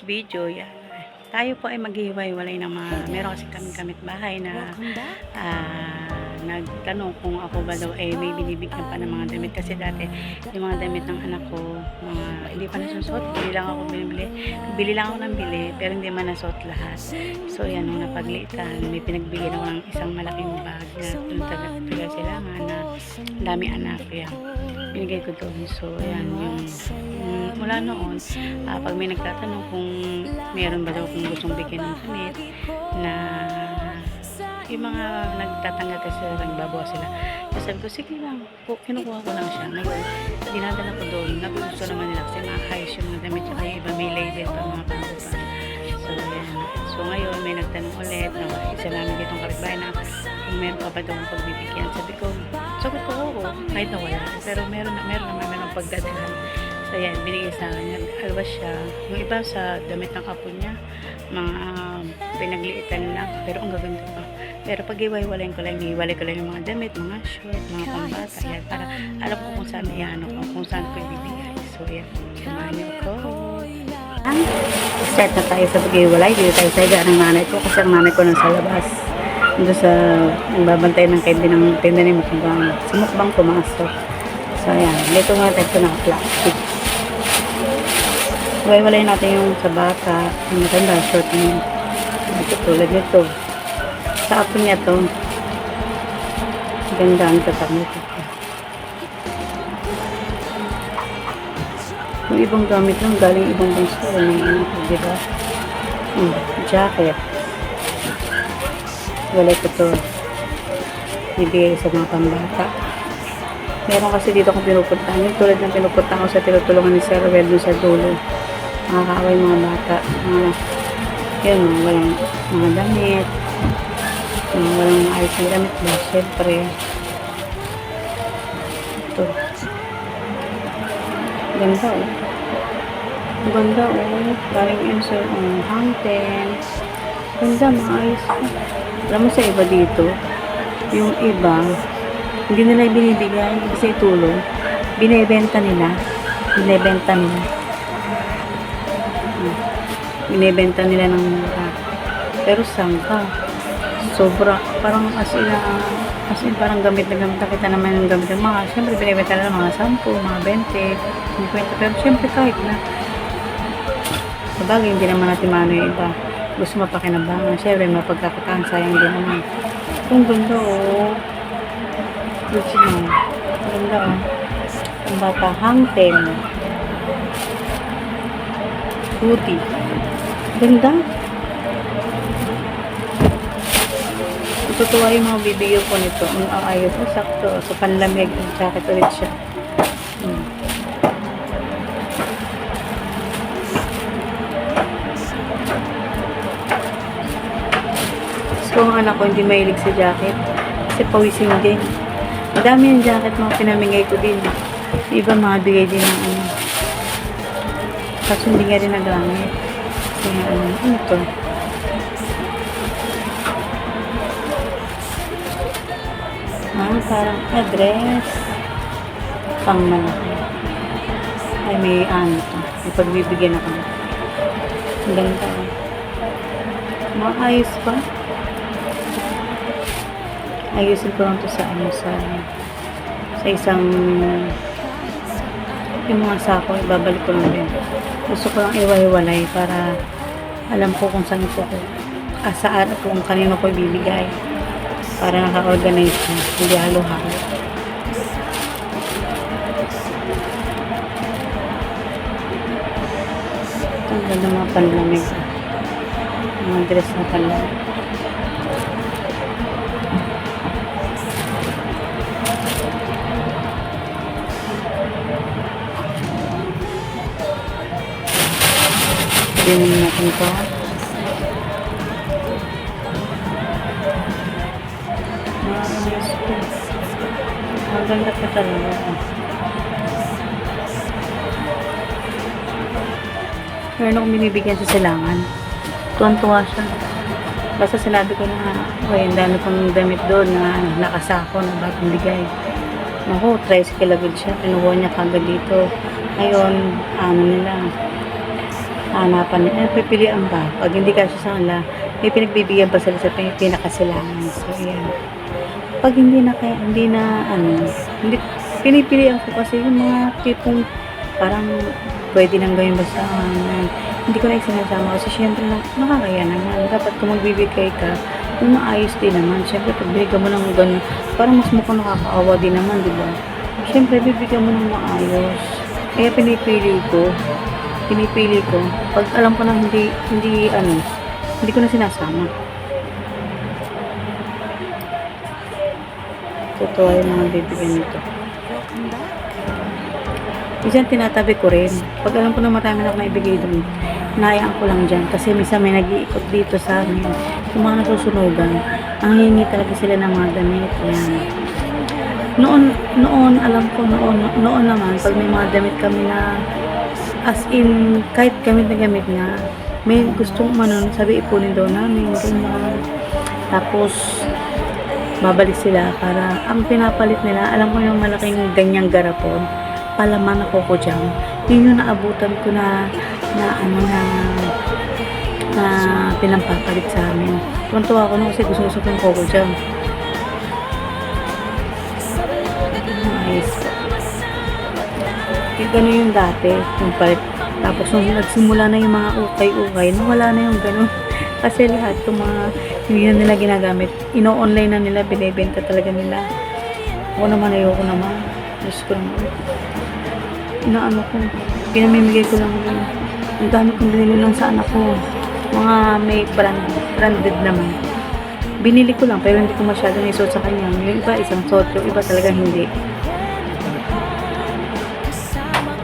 today's video, yan. Tayo po ay maghihiwa-hiwalay ng mga, meron kasi kaming kamit-bahay na nagtanong kung ako ba daw ay may binibigyan pa ng mga damit. Kasi dati, yung mga damit ng anak ko, mga hindi pa nasusuot, bili lang ako ng bili, pero hindi man nasuot lahat. So yan, nung napaglitan, may pinagbigyan ako ng isang malaking bag na taga silangan na dami anak, yan. Binigay ko doon. So yan, yung mula noon, pag may nagtatanong kung meron ba daw kung gustong bigyan ng damit na yung mga nagtatanggap kasi nagbabawa sila. So sabi ko, sige lang, kinukuha ko lang siya. Ngayon, dinadala ko doon. Nagugusto naman nila kasi maayos yung mga damit. Tsaka yung iba may label pa mga pangkupan. So yan. So ngayon, may nagtanong ulit na isa namin ditong kapitbahay na kung meron pa ba daw ang pagbibigyan. Sabi ko, sagot ko, oo, kahit na wala. Pero meron naman pagdadahan. So yan, binigay sa akin. Nag-alwas siya. Yung iba sa damit ng apo niya, mga pinagliitan lang. Pero ang gaganda pa. Pero pag iwalay ko lang yung mga damit, mga short, mga pambata. Yan, para alam ko kung saan iano ko, kung saan ko ibibigay. So yan, samahan niyo ko. Start na tayo sa pag-iwalay. Dito tayo sa higa ng nanay ko kasi ang nanay ko nasa labas. Doon sa nagbabantay ng tinda ni Mukbang. Si Mukbang pumasok. So ayan, dito nga tayo naka-plastic. Iwalay natin yung sa bata, yung maganda, short niya. Ito tulad nito. Sa apo niya to. Ganda ang tatak nito. Yung ibang gamit lang, galing ibang bansa. Diba? Jacket. Walay ko to. Ibigay sa mga pambata. Meron kasi dito akong pinupuntahan. Yung tulad ng pinupuntahan ko sa tinutulungan ni Sir Well dun sa dulo. Nakakaaway mga bata. Yun, walang mga damit. Walang ayos na damit ba? Siyempre. Ito. Ganda oh. Ganda oh. Galing yun sa hangten. Ganda, maayos. Alam mo sa iba dito, yung iba, hindi nila binibigay kasi tulong. Binibenta nila. Binibenta nila ng pero sangka. Sobra. Parang as in parang gamit na kita naman ng gamit ng mga, siyempre binibenta nila mga 10, mga 20, 50, pero siyempre kahit na. Sabagay, hindi naman natin mano yung iba. Gusto mapakinabangan. Siyempre, mapagkakataan, sayang din naman. Ang ganda oh. Gusto mo. Ang ganda oh. Ang bata, hangten. Puti. Ganda. Tutuwa yung mga bibigyan ko nito. Ang ayos. Sakto. So, panlamig. Jacket ulit siya. So, ang anak ko hindi mahilig sa jacket. Kasi pawising din. Madami yung jacket mga pinamigay ko din. Iba mga bigay din ng ano. Kasi hindi nga rin nagamit. Kaya ano to? Parang address. Pang malaki. Ay, may ano to. May pagbibigyan ako. Ang ganda. Maayos pa. Ayusin ko lang to sa ano, sa isang yung mga sako, ibabalik ko lang din. Gusto ko lang iwa-iwalay para alam ko kung saan ko saan kung kanino ko ibibigay para naka-organize na, hindi halo-halo. Ang ganda mga panlamig, mga dress na panlamig. Dinin natin ito. Maganda pa talaga. Meron akong binibigyan sa silangan. Tuwan-tuwa siya. Basta sinabi ko na, okay, ang dami kong damit doon na nakasako na bagong bigay. Naku, tricycle agad siya. Pinuha niya kagad dito. Ngayon, ano nila, hanapan, pipilian ba? Pag hindi kasi sa kanila, may pinagbibigyan pa sila sa pinakasilangan. So, ayan. Pag hindi na, hindi, pinipilian ko kasi yung mga tipong parang pwede nang gawin basta hindi ko na isinasama kasi syempre nakakaya naman. Dapat kung magbibigay ka, yung maayos din naman. Syempre, pag binigyan mo ng gano'n, parang mas mukhang nakakaawa din naman, di ba? Syempre, bibigyan mo ng maayos. Kaya pinipili ko, pag alam ko na hindi ko na sinasama. Totoo yung mga bibigyan nito. Minsan tinatabi ko rin. Pag alam ko na marami na ako naibigay doon, hinayaan ko lang dyan. Kasi minsan may nag-iikot dito sa amin. Yung mga nasusunugan, ang hingi talaga sila ng mga damit. Yan. Noon, alam ko, noon naman, pag may mga damit kami na, as in, kahit gamit na gamit nga, may gustong sabi ipunin daw namin, ganyan. Tapos, babalik sila para, ang pinapalit nila, alam ko yung malaking ganyang garapon, palaman na Coco Jam. Yun yung naabutan ko na pinampapalit sa amin. Tuwan-tuwa ako kasi gusto ko yung Coco Jam. Nice. Yung gano'n yung dati, yung palit. Tapos nung nagsimula na yung mga ukay-ukay, nawala na yung gano'n. Kasi lahat yung mga hindi na nila ginagamit, ino-online na nila, binibenta talaga nila. Ako naman, ayoko naman. Diyos ko naman. Ko, pinamimigay ko lang yun. Ang dami kong binili lang sa anak ko. Mga may branded naman. Binili ko lang, pero hindi ko masyadong isuot sa kanya. Yung iba, isang suot, yung iba talaga hindi.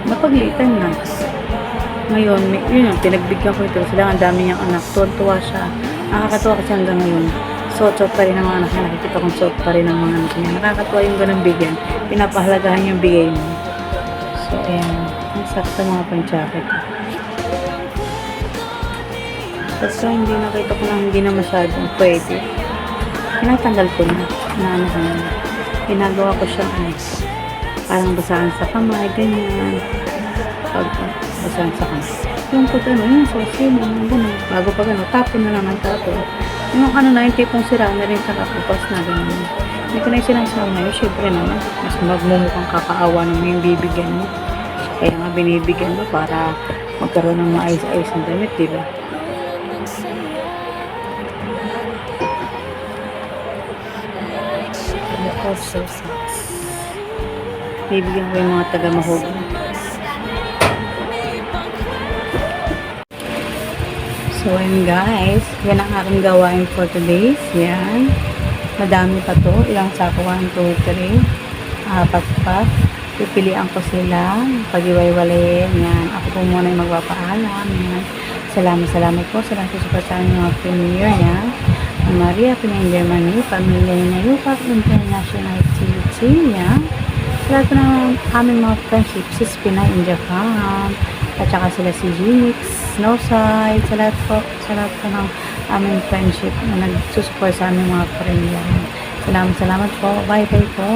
Napaglitan na. Ngayon, yun yung pinagbigyan ko ito. Sila ang dami niyang anak. Tuwa siya. Nakakatuwa kasi hanggang ngayon. Suot pa rin ng mga anak niya. Nakikita kong suot pa rin ng mga anak niya. Nakakatuwa yung ganang bigyan. Pinapahalagahan yung bigay mo. So, ayan. Ang sakto mga pang-jacket. Tapos hindi nakita ko na hindi na masyadong pwede. Pinatanggal ko na. Ginagawa ko siyang parang basahan sa kamay, ganyan. Basahan sa kamay. Yung yung sauce, gano'n. Bago pa gano'n, tapon na lang ng tapon. Yung yung tipong sira na rin sa kapupas na gano'n. Hindi ko na yung sinasama yun, syempre naman. Mas magmumukhang kakaawa naman yung bibigyan mo. Kaya nga binibigyan mo para magkaroon ng maayos-ayos ng damit, diba? Also sucks. Bibigyan ko yung mga taga-mahogo. So, ayun guys. Yan ang aking gawain for today. Yan. Madami pa to. Ilang sako? 1, 2, 3. 4 pa. Pipilian ko sila. Pag-iwaiwalayin. Yan. Ako po muna yung magpapaalam. Yan. Salamat po sa lang susuportahan ng mga premier. Yan. Maria, Pinay Germany, Pamilya na Yupak, International CC, yan. Sa lahat ng aming mga friendship, sis Pinay in Japan, at saka sila si Ginix, Snowside, sa lahat po ng aming friendship na nagsusupport sa aming mga friend yan. Salamat po. Bye po.